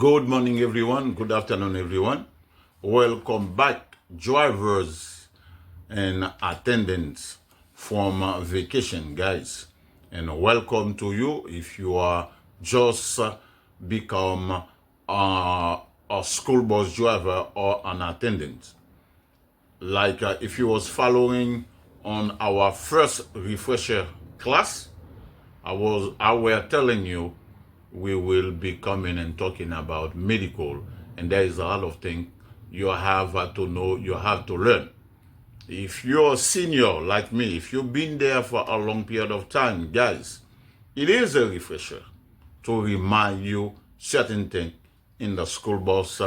Good morning, everyone. Good afternoon, everyone. Welcome back, drivers and attendants from vacation, guys. And welcome to you if you are just become a school bus driver or an attendant. Like if you was following on our first refresher class, I were telling you we will be coming and talking about medical, and there is a lot of things you have to know, you have to learn. If you're a senior like me, if you've been there for a long period of time, guys, it is a refresher to remind you certain things in the school bus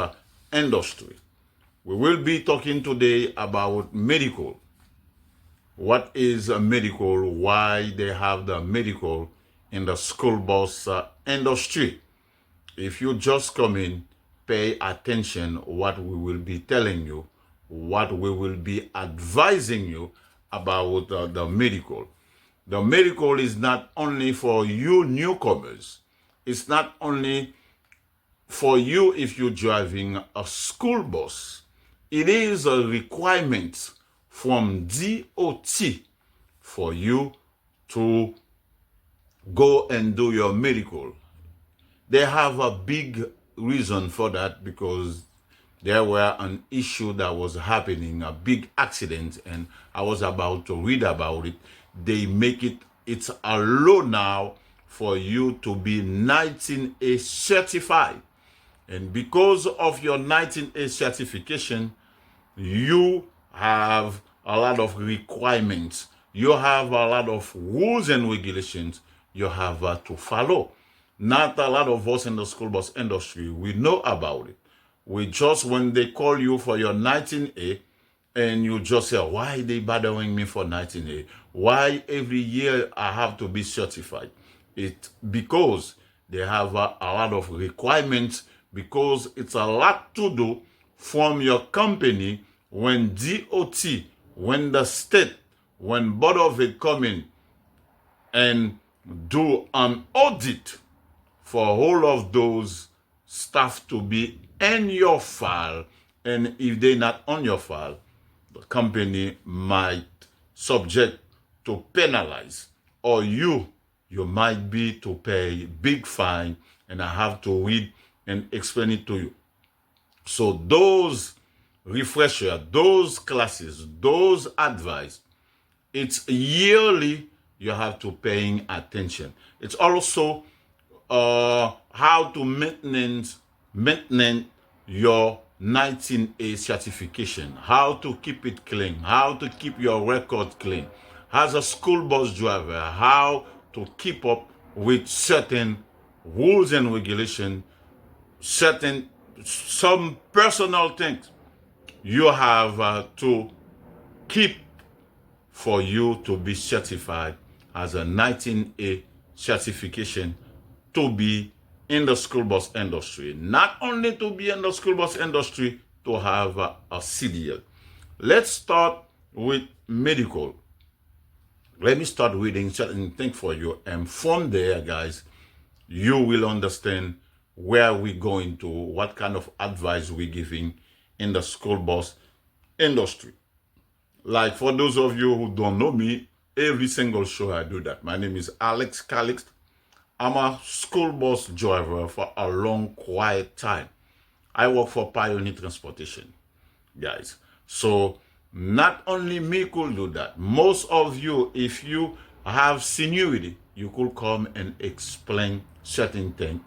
industry. We will be talking today about medical. What is a medical? Why they have the medical in the school bus industry? If you just come in, pay attention what we will be telling you, what we will be advising you about the medical. The medical is not only for you newcomers. It's not only for you if you're driving a school bus. It is a requirement from DOT for you to go and do your medical. They have a big reason for that because there were an issue that was happening, a big accident, and I was about to read about it. They make it's a law now for you to be 19A certified. And because of your 19A certification, you have a lot of requirements. You have a lot of rules and regulations you have to follow. Not a lot of us in the school bus industry, we know about it. We just, when they call you for your 19A, and you just say, why are they bothering me for 19A? Why every year I have to be certified? It's because they have a lot of requirements, because it's a lot to do from your company when DOT, when the state, when Board of It come in and do an audit for all of those stuff to be in your file. And if they're not on your file, the company might subject to penalize, or you might be to pay big fine, and I have to read and explain it to you. So those refresher, those classes, those advice, it's yearly you have to paying attention. It's also how to maintain your 19A certification, how to keep it clean, how to keep your record clean. As a school bus driver, how to keep up with certain rules and regulations, some personal things you have to keep for you to be certified as a 19A certification to be in the school bus industry. Not only to be in the school bus industry, to have a CDL. Let's start with medical. Let me start reading certain things for you, and from there, guys, you will understand where we're going to, what kind of advice we're giving in the school bus industry. Like for those of you who don't know me, every single show I do that. My name is Calixte. I'm a school bus driver for a long, quiet time. I work for Pioneer Transportation, guys. So not only me could do that. Most of you, if you have seniority, you could come and explain certain things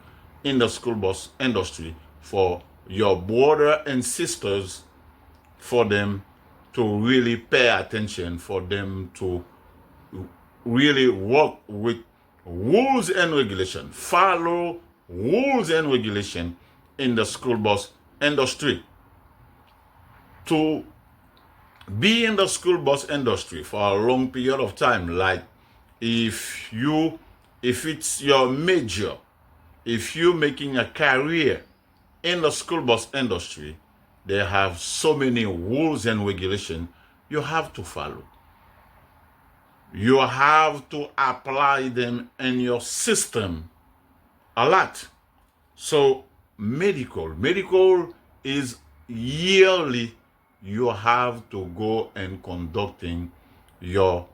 in the school bus industry for your brother and sisters, for them to really pay attention, for them to really work with rules and regulation, follow rules and regulation in the school bus industry. To be in the school bus industry for a long period of time, like if it's your major, if you're making a career in the school bus industry, they have so many rules and regulations you have to follow. You have to apply them in your system a lot. So medical. Medical is yearly. You have to go and conducting your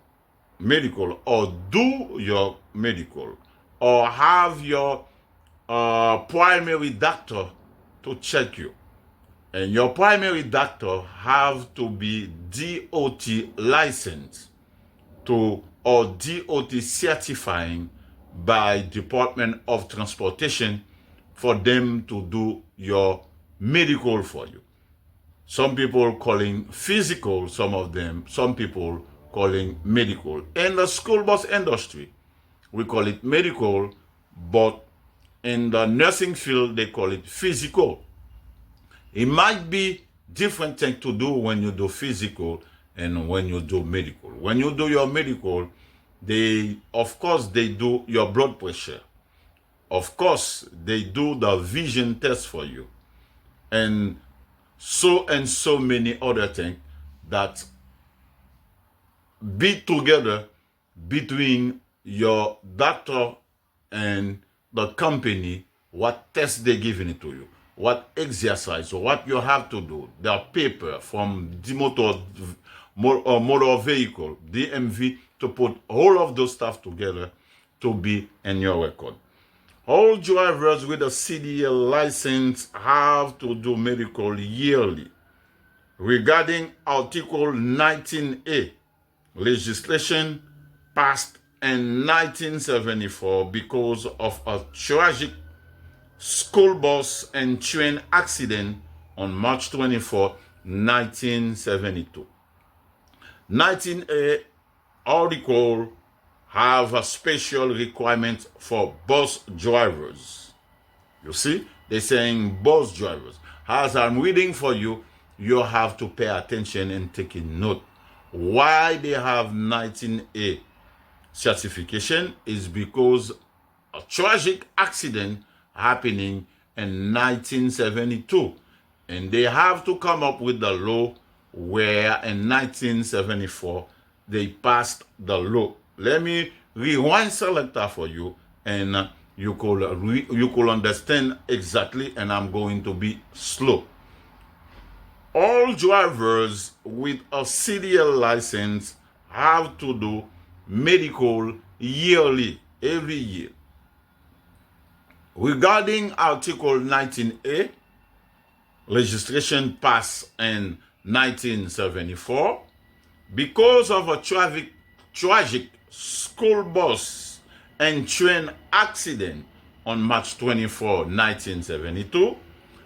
medical or do your medical or have your primary doctor to check you. And your primary doctor have to be DOT licensed to or DOT certifying by Department of Transportation for them to do your medical for you. Some people calling physical, some people calling medical. In the school bus industry, we call it medical, but in the nursing field, they call it physical. It might be different thing to do when you do physical and when you do medical. When you do your medical, of course, they do your blood pressure. Of course, they do the vision test for you. And so many other things that be together between your doctor and the company, what test they giving it to you, what exercise, what you have to do, the paper from the motor vehicle, DMV, to put all of those stuff together to be in your record. All drivers with a CDL license have to do medical yearly. Regarding Article 19A, legislation passed in 1974 because of a tragic school bus and train accident on March 24, 1972. 19A article have a special requirement for bus drivers. You see, they're saying bus drivers. As I'm reading for you, you have to pay attention and take a note. Why they have 19A certification is because a tragic accident happening in 1972. And they have to come up with the law where in 1974 they passed the law. Let me rewind selector for you and you could understand exactly, and I'm going to be slow. All drivers with a CDL license have to do medical yearly, every year. Regarding Article 19A, legislation passed in 1974, because of a tragic school bus and train accident on March 24, 1972,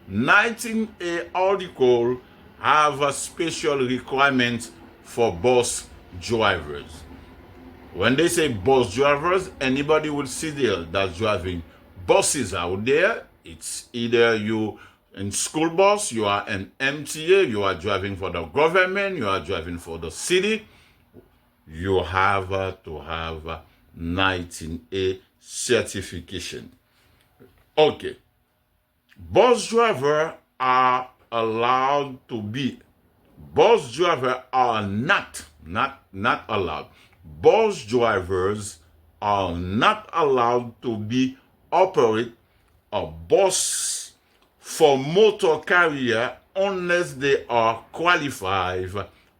19A article have a special requirement for bus drivers. When they say bus drivers, anybody with CDL that's driving buses out there, it's either you in school bus, you are an MTA, you are driving for the government, you are driving for the city, you have to have 19A certification. Okay. Bus drivers are allowed to be. Bus drivers are not allowed. Bus drivers are not allowed to be operate a bus for motor carrier unless they are qualified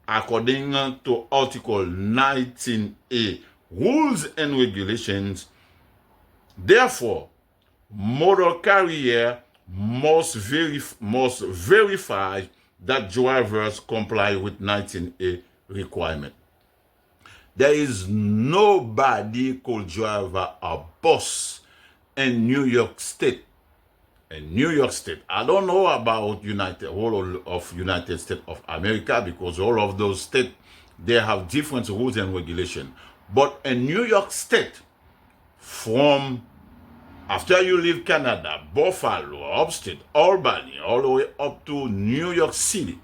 according to Article 19A rules and regulations. Therefore, motor carrier must verify that drivers comply with 19A requirement. There is nobody could drive a bus in New York State. In New York State, I don't know about all of United States of America, because all of those states, they have different rules and regulations. But in New York State, from after you leave Canada, Buffalo, upstate, Albany, all the way up to New York City,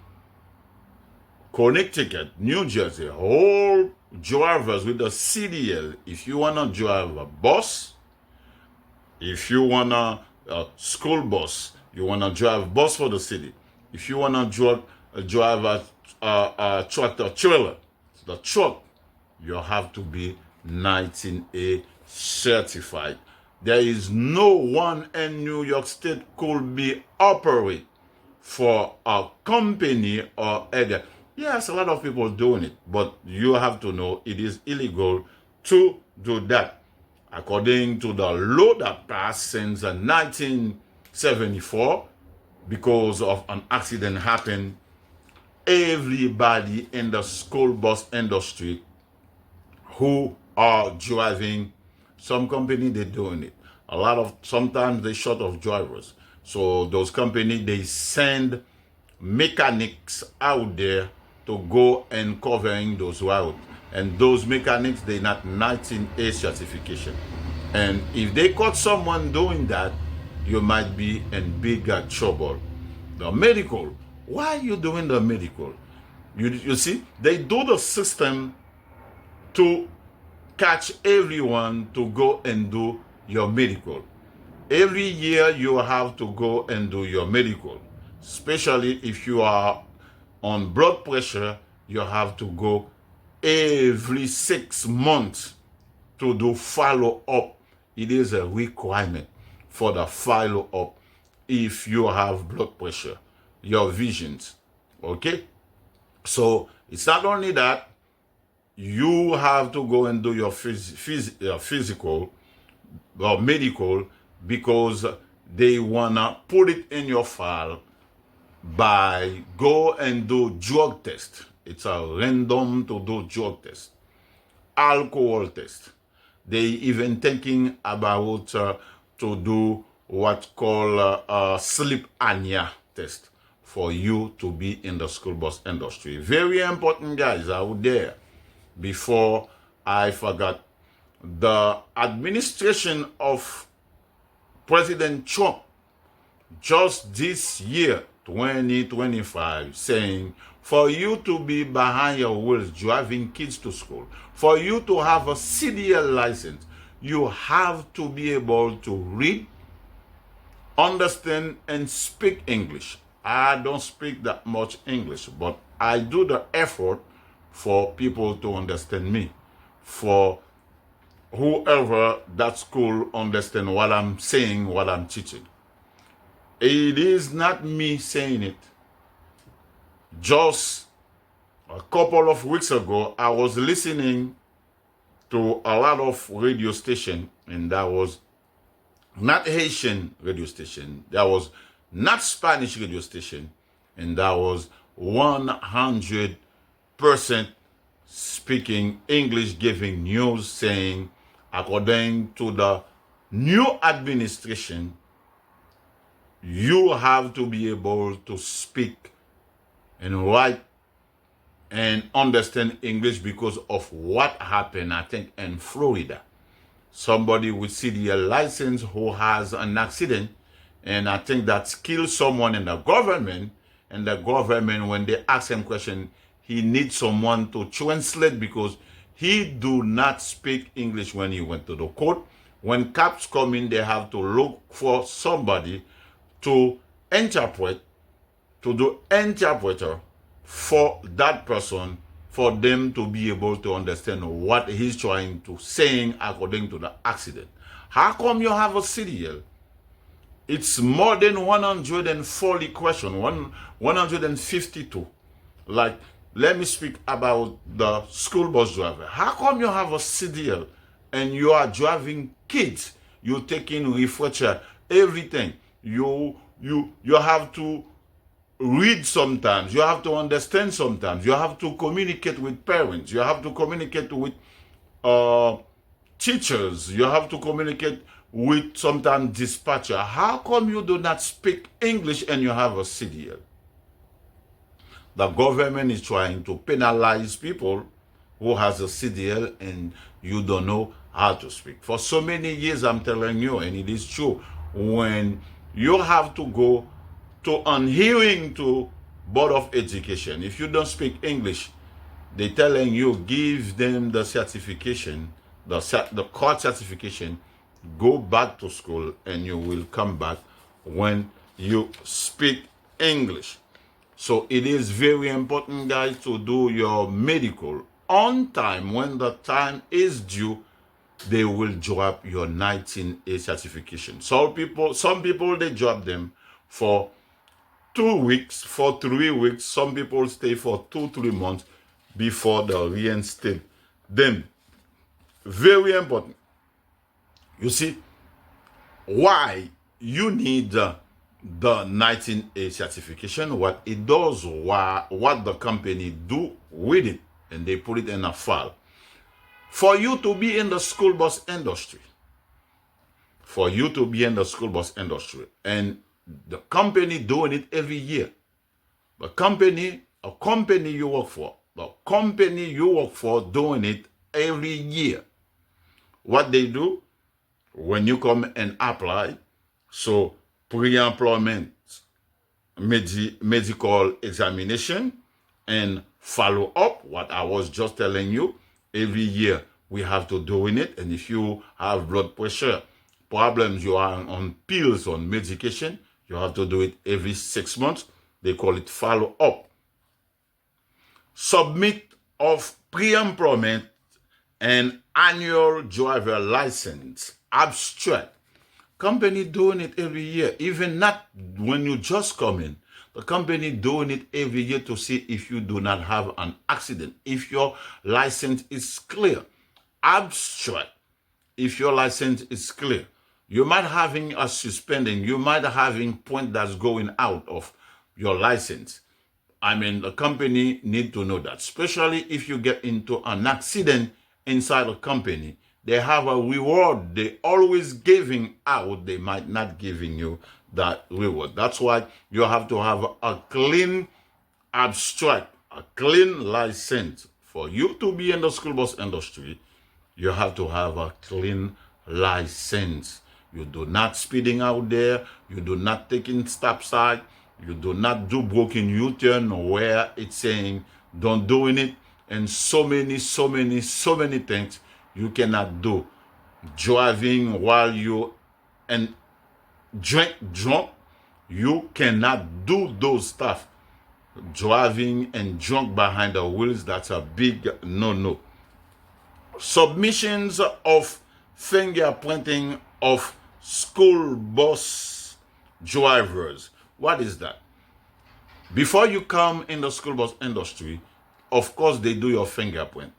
Connecticut, New Jersey, all drivers with a CDL, if you want to drive a bus, if you want to school bus, you want to drive bus for the city, if you want to drive a tractor trailer, the truck, you have to be 19A certified. There is no one in New York State could be operate for a company or other. Yes, a lot of people doing it, but you have to know it is illegal to do that. According to the law that passed since 1974, because of an accident happened, everybody in the school bus industry who are driving, some company they're doing it. Sometimes they short of drivers. So those companies, they send mechanics out there to go and covering those routes. And those mechanics, they not 19A certification. And if they caught someone doing that, you might be in bigger trouble. The medical, why are you doing the medical? You see, they do the system to catch everyone to go and do your medical. Every year you have to go and do your medical. Especially if you are on blood pressure, you have to go every 6 months to do follow-up. It is a requirement for the follow-up if you have blood pressure, your visions, okay? So it's not only that, you have to go and do your physical or medical, because they wanna put it in your file by go and do drug test. It's a random to do drug test, alcohol test. They even thinking about to do what's called sleep apnea test for you to be in the school bus industry. Very important, guys, out there. Before I forgot, the administration of President Trump just this year, 2025, saying for you to be behind your wheels driving kids to school, for you to have a CDL license, you have to be able to read, understand, and speak English. I don't speak that much English, but I do the effort for people to understand me, for whoever that school understand what I'm saying, what I'm teaching. It is not me saying it. Just a couple of weeks ago, I was listening to a lot of radio station, and that was not Haitian radio station, that was not Spanish radio station, and that was 100% speaking English, giving news, saying according to the new administration, you have to be able to speak and write and understand English because of what happened, I think, in Florida. Somebody with CDL license who has an accident, and I think that killed someone in the government, and the government, when they ask him question, he needs someone to translate because he do not speak English when he went to the court. When cops come in, they have to look for somebody to interpret, to do interpreter for that person, for them to be able to understand what he's trying to saying according to the accident. How come you have a CDL? It's more than 140 questions, 152. Like, let me speak about the school bus driver. How come you have a CDL and you are driving kids? You're taking refresher, everything. You have to read sometimes. You have to understand sometimes. You have to communicate with parents. You have to communicate with teachers. You have to communicate with sometimes dispatcher. How come you do not speak English and you have a CDL? The government is trying to penalize people who has a CDL and you don't know how to speak. For so many years, I'm telling you, and it is true, when you have to go to an hearing to Board of Education, if you don't speak English, they're telling you, give them the certification, the court certification, go back to school and you will come back when you speak English. So it is very important, guys, to do your medical on time when the time is due. they will drop your 19A certification. Some people, they drop them for 2 weeks, for 3 weeks. Some people stay for 2-3 months before they reinstate them. Very important. You see, why you need the 19A certification, what it does, what the company do with it, and they put it in a file. For you to be in the school bus industry, and the company doing it every year, a company you work for doing it every year. What they do, when you come and apply, so pre-employment medical examination and follow up, what I was just telling you, every year we have to do in it. And if you have blood pressure problems, you are on pills, on medication, you have to do it every 6 months. They call it follow up. Submit of pre-employment and annual driver license abstract. Company doing it every year, even not when you just come in. The company doing it every year to see if you do not have an accident, if your license is clear. Abstract, if your license is clear. You might having a suspending, you might having point that's going out of your license. I mean, the company need to know that, especially if you get into an accident inside a company. They have a reward. They always giving out. They might not giving you that reward. That's why you have to have a clean abstract, a clean license. For you to be in the school bus industry, you have to have a clean license. You do not speeding out there. You do not taking stop sign. You do not do broken U-turn where it's saying don't doing it. And so many things you cannot do. Driving while you and drunk, you cannot do those stuff. Driving and drunk behind the wheels, that's a big no-no. Submissions of fingerprinting of school bus drivers. What is that? Before you come in the school bus industry, of course, they do your fingerprint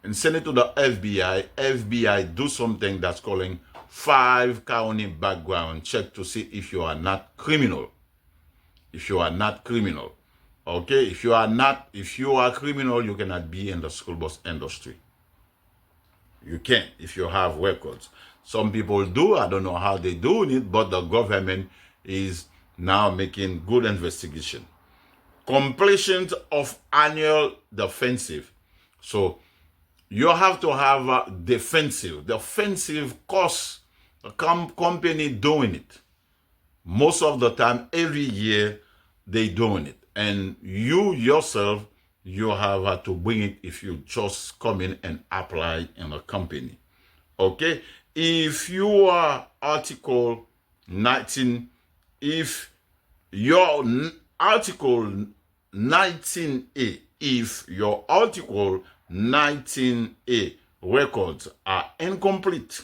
and send it to the FBI. FBI do something that's calling 5-county background check to see if you are not criminal. If you are not criminal. Okay? If you are criminal, you cannot be in the school bus industry. You can't if you have records. Some people do. I don't know how they doing it, but the government is now making good investigation. Completion of annual defensive. So you have to have a defensive. Defensive costs the company doing it. Most of the time, every year, they doing it. And you yourself, you have to bring it if you just come in and apply in a company. Okay? If you are Article 19, if your Article 19A, if your Article 19A records are incomplete,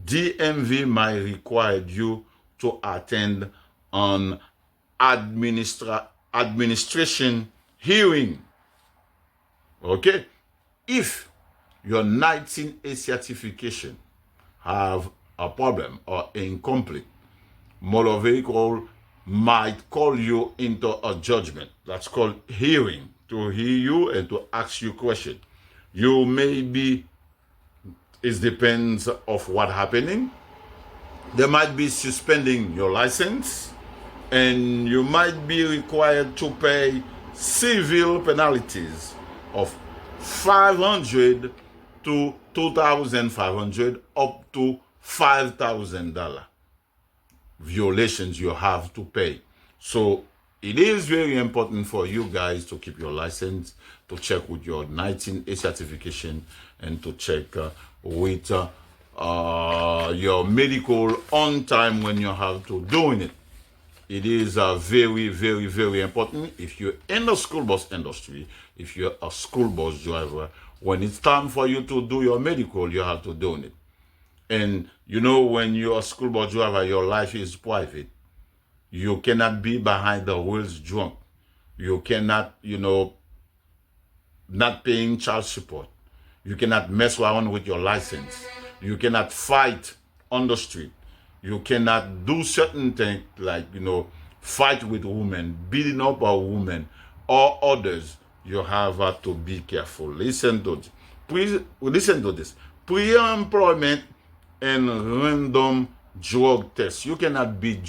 DMV might require you to attend an administration hearing. Okay? If your 19A certification have a problem or incomplete, motor vehicle might call you into a judgment. That's called hearing, to hear you and to ask you questions. You may be, it depends of what happening. They might be suspending your license, and you might be required to pay civil penalties of $500 to $2,500 up to $5,000. Violations you have to pay. So it is very important for you guys to keep your license, to check with your 19A certification, and to check with your medical on time when you have to doing it. It is very important. If you're in the school bus industry, if you're a school bus driver, When it's time for you to do your medical, you have to do it. And you know, when you're a school bus driver, your life is private. You cannot be behind the wheels drunk. You cannot, not paying child support. You cannot mess around with your license. You cannot fight on the street. You cannot do certain things like, fight with women, beating up a woman or others. You have to be careful. Listen to this. Please listen to this. Pre-employment and random drug tests. You cannot be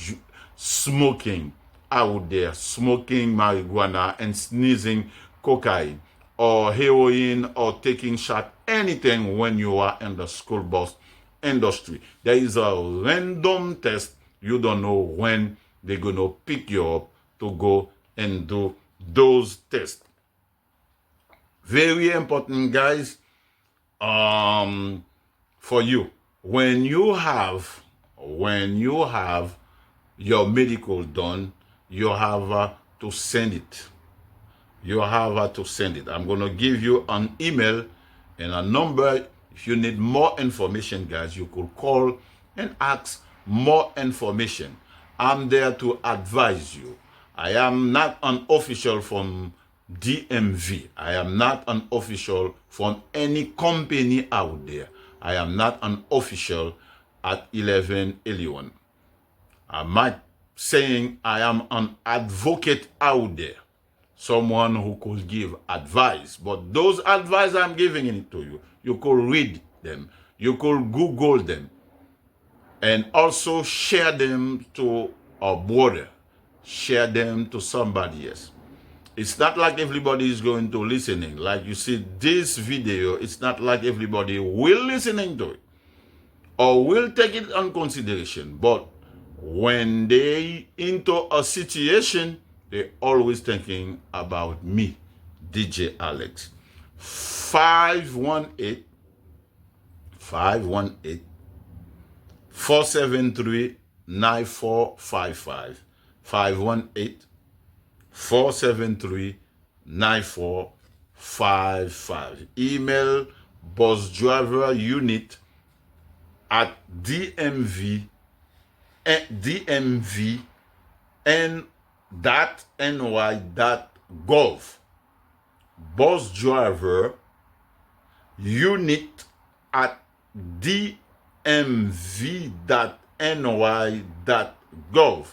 smoking out there, smoking marijuana and sneezing cocaine or heroin or taking shot, anything when you are in the school bus industry. There is a random test. You don't know when they're going to pick you up to go and do those tests. Very important, guys, for you. When you have your medical done, you have to send it. You have to send it. I'm going to give you an email and a number. If you need more information, guys, you could call and ask more information. I'm there to advise you. I am not an official from DMV. I am not an official from any company out there. I am not an official at 1111. I'm not saying I am an advocate out there, someone who could give advice. But those advice I'm giving it to you, you could read them, you could Google them, and also share them to a brother, share them to somebody else. It's not like everybody is going to listening. Like you see this video, it's not like everybody will listening to it or will take it on consideration. But when they into a situation, they always thinking about me, DJ Alex. 518 473 9455. 518 473 9455. Email busdriverunit at dmvn.ny.gov. Bus driver unit at dmv.ny.gov.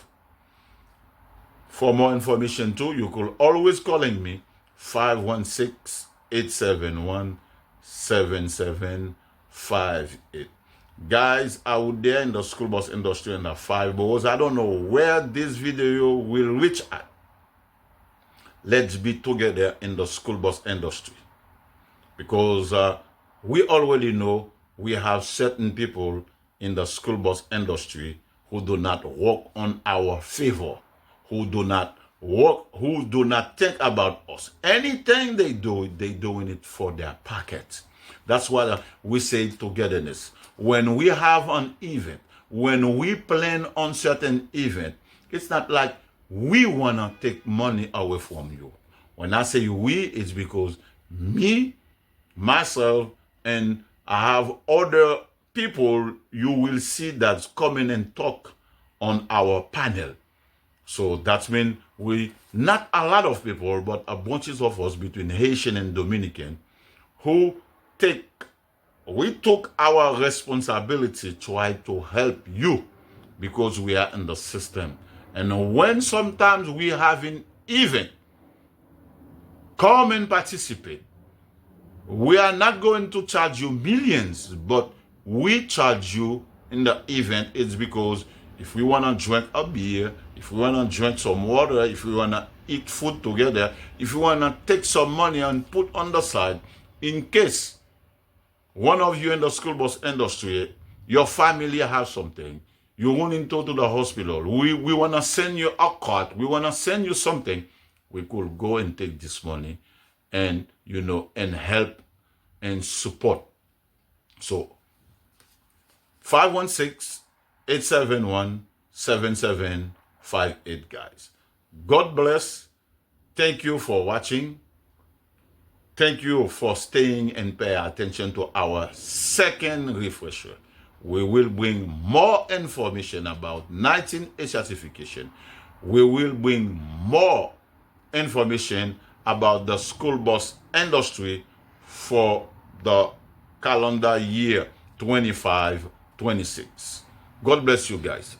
For more information too, you could always calling me 516-871-7758. Guys out there in the school bus industry in the 5 boroughs, I don't know where this video will reach at. Let's be together in the school bus industry, because we already know we have certain people in the school bus industry who do not work on our favor, who do not think about us. Anything they do, they doing it for their pockets. That's why we say togetherness. When we have an event, when we plan on certain event, it's not like we want to take money away from you. When I say we, it's because me, myself, and I have other people you will see that's coming and talk on our panel. So that means we, not a lot of people, but a bunches of us between Haitian and Dominican who we took our responsibility to try to help you, because we are in the system. And when sometimes we have an event, come and participate. We are not going to charge you millions, but we charge you in the event. It's because if we want to drink a beer, if we want to drink some water, if we want to eat food together, if we want to take some money and put on the side, in case one of you in the school bus industry, your family has something, you want to go to the hospital, we want to send you a card, we want to send you something, we could go and take this money and, and help and support. So 516-871-7758, guys. God bless. Thank you for watching. Thank you for staying and pay attention to our second refresher. We will bring more information about 19A certification. We will bring more information about the school bus industry for the calendar year 25-26. God bless you guys.